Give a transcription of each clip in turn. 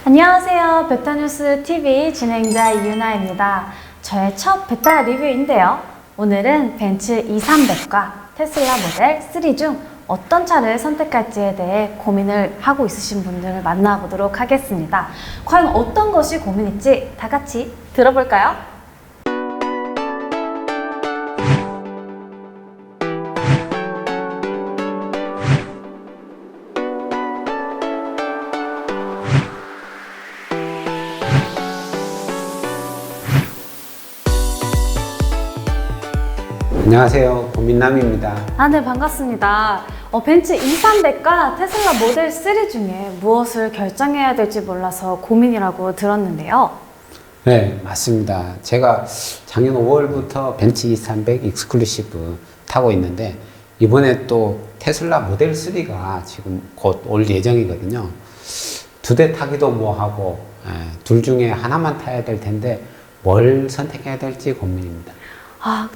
안녕하세요. 베타뉴스 TV 진행자 이유나입니다. 저의 첫 베타 리뷰인데요. 오늘은 벤츠 E300과 테슬라 모델 3 중 어떤 차를 선택할지에 대해 고민을 하고 있으신 분들을 만나보도록 하겠습니다. 과연 어떤 것이 고민일지 다 같이 들어볼까요? 안녕하세요. 고민남입니다. 네, 반갑습니다. 벤츠 E300과 테슬라 모델 3 중에 무엇을 결정해야 될지 몰라서 고민이라고 들었는데요. 네, 맞습니다. 제가 작년 5월부터 벤츠 E300 익스클루시브 타고 있는데 이번에 또 테슬라 모델 3가 지금 곧 올 예정이거든요. 두 대 타기도 뭐하고 둘 중에 하나만 타야 될 텐데 뭘 선택해야 될지 고민입니다.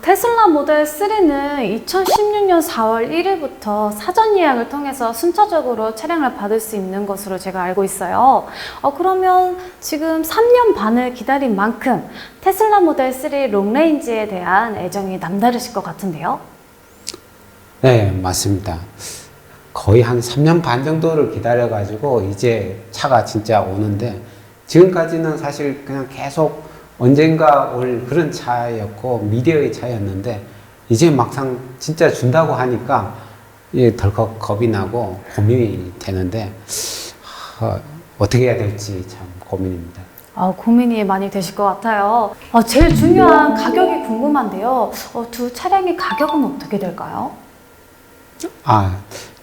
테슬라 모델 3는 2016년 4월 1일부터 사전 예약을 통해서 순차적으로 차량을 받을 수 있는 것으로 제가 알고 있어요. 그러면 지금 3년 반을 기다린 만큼 테슬라 모델 3 롱레인지에 대한 애정이 남다르실 것 같은데요? 네, 맞습니다. 거의 한 3년 반 정도를 기다려가지고 이제 차가 진짜 오는데 지금까지는 사실 그냥 계속 언젠가 올 그런 차였고 미디어의 차였는데 이제 막상 진짜 준다고 하니까 덜컥 겁이 나고 고민이 되는데 어떻게 해야 될지 참 고민입니다. 고민이 많이 되실 것 같아요. 제일 중요한 가격이 궁금한데요. 두 차량의 가격은 어떻게 될까요?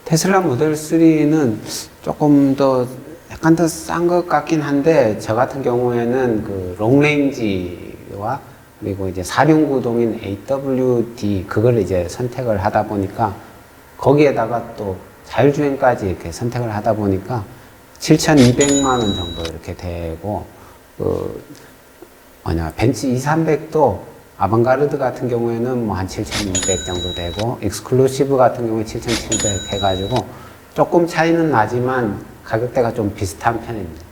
테슬라 모델 3는 조금 더 약간 더 싼 것 같긴 한데 저 같은 경우에는 그 롱레인지와 그리고 이제 4륜구동인 AWD 그걸 이제 선택을 하다 보니까 거기에다가 또 자율주행까지 이렇게 선택을 하다 보니까 7,200만 원 정도 이렇게 되고 벤츠 E300도 아방가르드 같은 경우에는 뭐 한 7,200 정도 되고 익스클루시브 같은 경우에 7,700 해가지고 조금 차이는 나지만 가격대가 좀 비슷한 편입니다.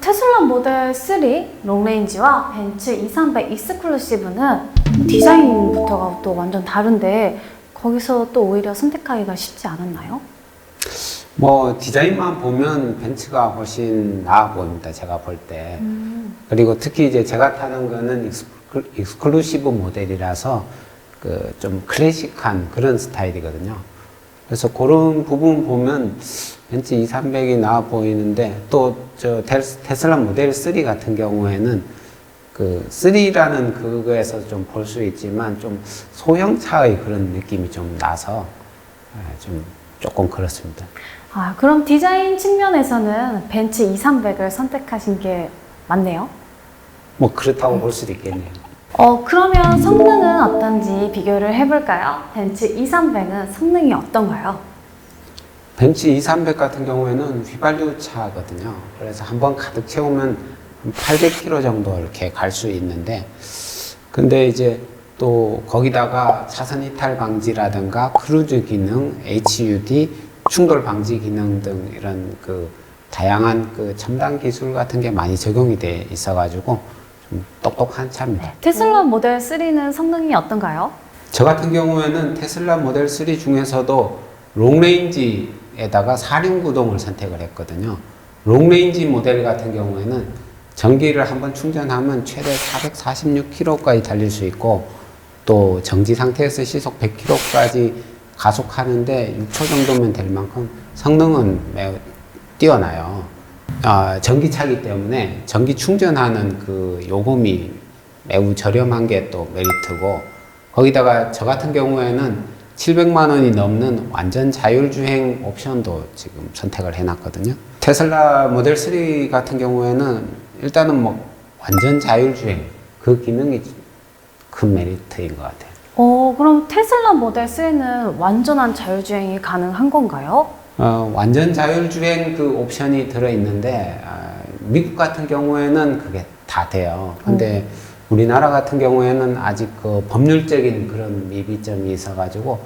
테슬라 모델 3 롱레인지와 벤츠 E300 익스클루시브는 디자인부터가 또 완전 다른데 거기서 또 오히려 선택하기가 쉽지 않았나요? 뭐 디자인만 보면 벤츠가 훨씬 나아 보입니다. 제가 볼 때. 그리고 특히 이제 제가 타는 거는 익스클루시브 모델이라서 그 좀 클래식한 그런 스타일이거든요. 그래서 그런 부분 보면 벤츠 E300이 나아 보이는데 또 저 테슬라 모델 3 같은 경우에는 그 3라는 그거에서 좀 볼 수 있지만 좀 소형차의 그런 느낌이 좀 나서 좀 조금 그렇습니다. 그럼 디자인 측면에서는 벤츠 E300을 선택하신 게 맞네요? 뭐 그렇다고 볼 수도 있겠네요. 그러면 성능은 어떤지 비교를 해볼까요? 벤츠 E300은 성능이 어떤가요? 벤츠 E300 같은 경우에는 휘발유 차거든요. 그래서 한번 가득 채우면 800km 정도 이렇게 갈 수 있는데, 근데 이제 또 거기다가 차선 이탈 방지라든가 크루즈 기능, HUD, 충돌 방지 기능 등 이런 그 다양한 그 첨단 기술 같은 게 많이 적용이 돼 있어가지고 좀 똑똑한 차입니다. 테슬라 모델 3는 성능이 어떤가요? 저 같은 경우에는 테슬라 모델 3 중에서도 롱레인지에다가 4륜구동을 선택을 했거든요. 롱레인지 모델 같은 경우에는 전기를 한번 충전하면 최대 446km까지 달릴 수 있고 또 정지 상태에서 시속 100km까지 가속하는데 6초 정도면 될 만큼 성능은 매우 뛰어나요. 전기차기 때문에 전기 충전하는 그 요금이 매우 저렴한 게 또 메리트고 거기다가 저 같은 경우에는 700만 원이 넘는 완전 자율주행 옵션도 지금 선택을 해놨거든요. 테슬라 모델 3 같은 경우에는 일단은 뭐 완전 자율주행 그 기능이 큰 메리트인 것 같아요. 그럼 테슬라 모델 3는 완전한 자율주행이 가능한 건가요? 완전 자율주행 그 옵션이 들어있는데 미국 같은 경우에는 그게 다 돼요. 근데 우리나라 같은 경우에는 아직 그 법률적인 그런 미비점이 있어가지고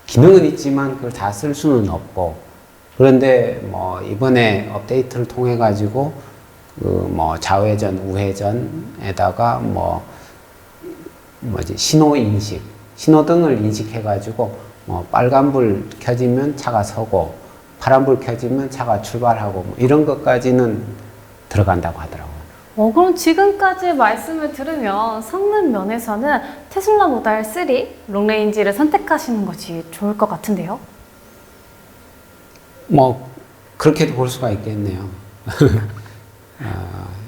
기능은 있지만 그걸 다 쓸 수는 없고 그런데 뭐 이번에 업데이트를 통해 가지고 그 뭐 좌회전, 우회전에다가 뭐지 신호 인식, 신호등을 인식해 가지고 뭐 빨간불 켜지면 차가 서고 파란불 켜지면 차가 출발하고 뭐 이런 것까지는 들어간다고 하더라고요. 그럼 지금까지 말씀을 들으면 성능 면에서는 테슬라 모델 3 롱레인지를 선택하시는 것이 좋을 것 같은데요? 뭐 그렇게도 볼 수가 있겠네요.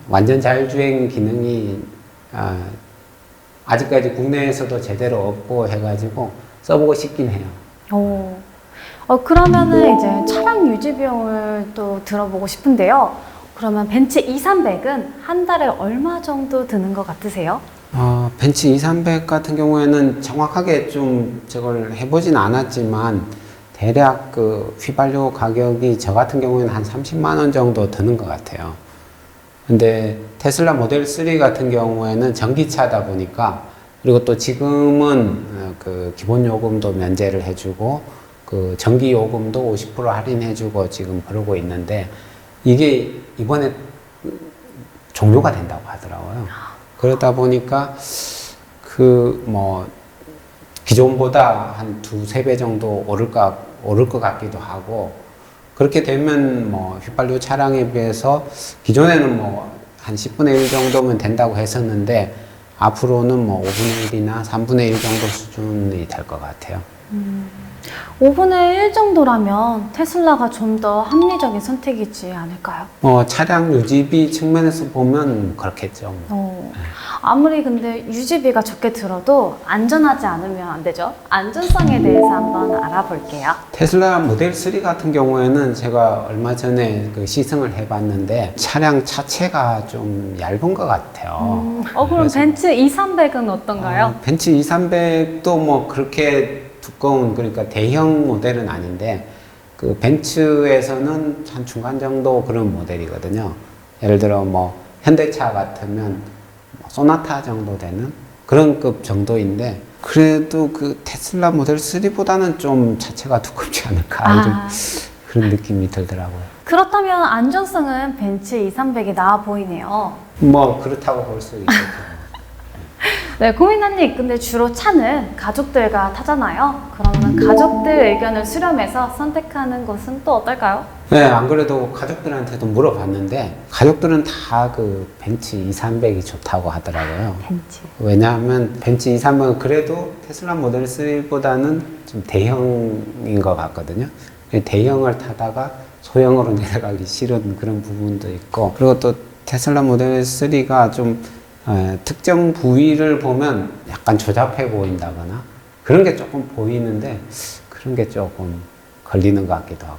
완전 자율주행 기능이 아직까지 국내에서도 제대로 없고 해가지고 써보고 싶긴 해요. 그러면은 이제 차량 유지 비용을 또 들어보고 싶은데요. 그러면 벤츠 E300은 한 달에 얼마 정도 드는 것 같으세요? 벤츠 E300 같은 경우에는 정확하게 좀 저걸 해보진 않았지만 대략 그 휘발유 가격이 저 같은 경우에는 한 30만 원 정도 드는 것 같아요. 근데 테슬라 모델 3 같은 경우에는 전기차다 보니까 그리고 또 지금은 그 기본 요금도 면제를 해주고 그 전기 요금도 50% 할인해주고 지금 그러고 있는데 이게 이번에 종료가 된다고 하더라고요. 그러다 보니까 그 뭐 기존보다 한 두세 배 정도 오를 것 같기도 하고 그렇게 되면 뭐 휘발유 차량에 비해서 기존에는 뭐 한 10분의 1 정도면 된다고 했었는데 앞으로는 뭐 5분의 1이나 3분의 1 정도 수준이 될 것 같아요. 5분의 1 정도라면 테슬라가 좀 더 합리적인 선택이지 않을까요? 차량 유지비 측면에서 보면 그렇겠죠. 아무리 근데 유지비가 적게 들어도 안전하지 않으면 안 되죠. 안전성에 대해서 한번 알아볼게요. 테슬라 모델 3 같은 경우에는 제가 얼마 전에 그 시승을 해봤는데 차량 차체가 좀 얇은 것 같아요. 그럼 벤츠 E300은 어떤가요? 벤츠 E300도 뭐 그렇게 두꺼운 그러니까 대형 모델은 아닌데 그 벤츠에서는 한 중간 정도 그런 모델이거든요. 예를 들어 뭐 현대차 같으면 소나타 정도 되는 그런 급 정도인데 그래도 그 테슬라 모델 3보다는 좀 차체가 두껍지 않을까 좀 그런 느낌이 들더라고요. 그렇다면 안전성은 벤츠 E300이 나아 보이네요. 뭐 그렇다고 볼 수 있겠죠. 네, 고민아님, 근데 주로 차는 가족들과 타잖아요. 그러면 가족들 의견을 수렴해서 선택하는 것은 또 어떨까요? 네, 안 그래도 가족들한테도 물어봤는데 가족들은 다 그 벤츠 E300이 좋다고 하더라고요. 벤츠. 왜냐하면 벤츠 E300은 그래도 테슬라 모델 3보다는 좀 대형인 것 같거든요. 대형을 타다가 소형으로 내려가기 싫은 그런 부분도 있고 그리고 또 테슬라 모델 3가 좀 특정 부위를 보면 약간 조잡해 보인다거나 그런 게 조금 보이는데 그런 게 조금 걸리는 것 같기도 하고.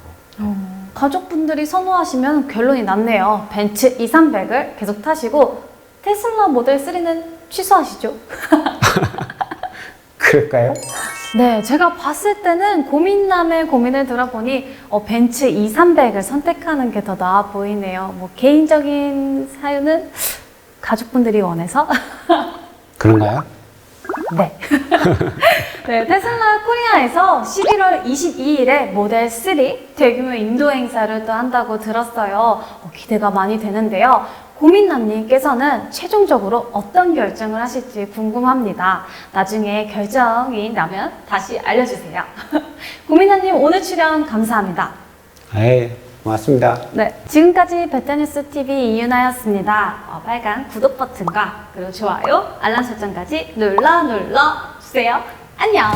가족분들이 선호하시면 결론이 났네요. 벤츠 E300을 계속 타시고 테슬라 모델 3는 취소하시죠. 그럴까요? 네, 제가 봤을 때는 고민남의 고민을 들어보니 벤츠 E300을 선택하는 게 더 나아 보이네요. 뭐 개인적인 사유는 가족분들이 원해서 그런가요? 네. 네, 테슬라 코리아에서 11월 22일에 모델 3 대규모 인도 행사를 또 한다고 들었어요. 기대가 많이 되는데요. 고민남님께서는 최종적으로 어떤 결정을 하실지 궁금합니다. 나중에 결정이 나면 다시 알려주세요. 고민남님 오늘 출연 감사합니다. 고맙습니다. 네, 지금까지 베타뉴스TV 이윤아였습니다. 빨간 구독 버튼과 그리고 좋아요, 알람 설정까지 눌러주세요. 안녕!